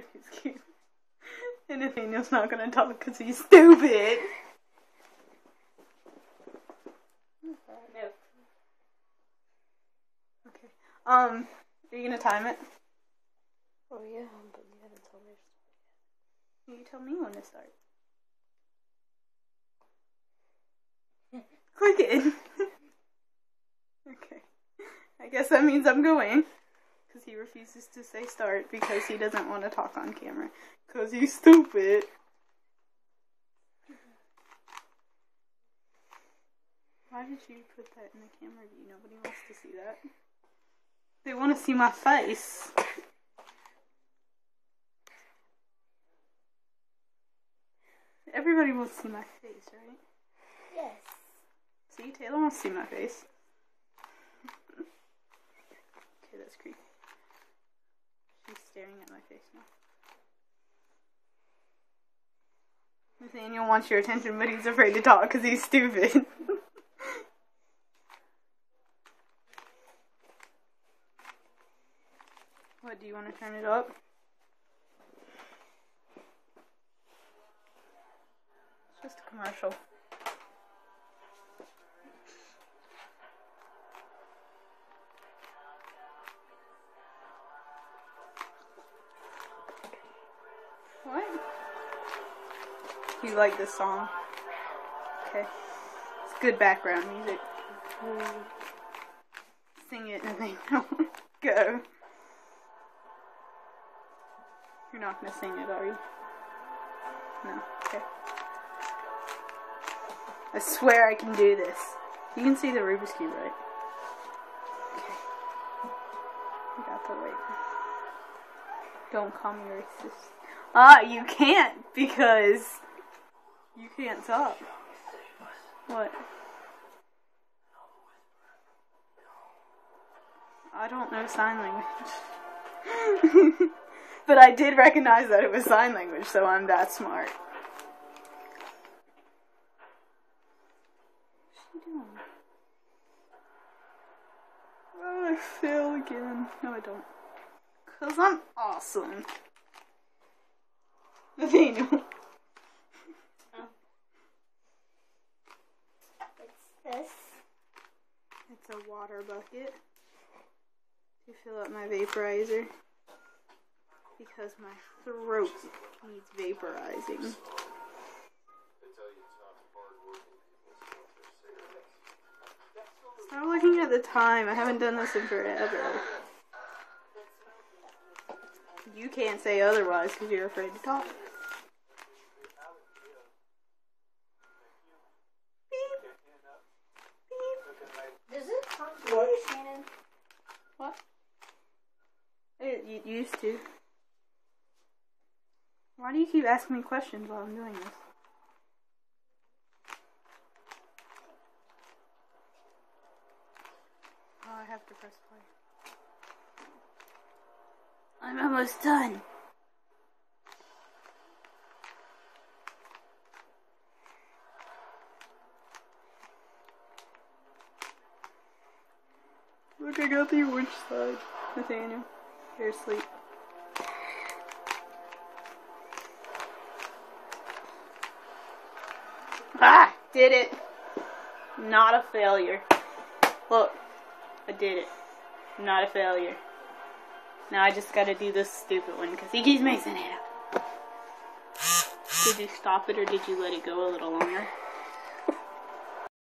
but he's cute. And Nathaniel's not gonna talk because he's stupid. No. Okay. Are you gonna time it? Oh yeah, but you haven't told me. You tell me when to start. Click it. Okay. I guess that means I'm going. Because he refuses to say start because he doesn't want to talk on camera. Because he's stupid. Why did you put that in the camera view? Nobody wants to see that. They want to see my face. Everybody wants to see my face, right? Yes. See, Taylor wants to see my face. Okay, that's creepy. She's staring at my face now. Nathaniel wants your attention, but he's afraid to talk because he's stupid. What, do you want to turn it up? It's just a commercial. What? You like this song? Okay. It's good background music. Sing it, Nathaniel. Go. You're not gonna sing it, are you? No. Okay. I swear I can do this. You can see the Rubik's Cube, right? Okay. I got the weight. Don't call me racist. You can't because you can't talk. What? I don't know sign language. But I did recognize that it was sign language, so I'm that smart. What's she doing? Oh, I fail again. No, I don't. 'Cause I'm awesome. Nathaniel. What's this? It's a water bucket to fill up my vaporizer because my throat needs vaporizing. Stop looking at the time. I haven't done this in forever. You can't say otherwise because you're afraid to talk. Beep. Beep. Does it come work, Shannon? What? It used to. Why do you keep asking me questions while I'm doing this? Oh, I have to press play. I'm almost done. Look, I got the orange side. Nathaniel, you're asleep. Ah! Did it! Not a failure. Look, I did it. Not a failure. Now I just gotta do this stupid one because he keeps mixing it up. Did you stop it or did you let it go a little longer?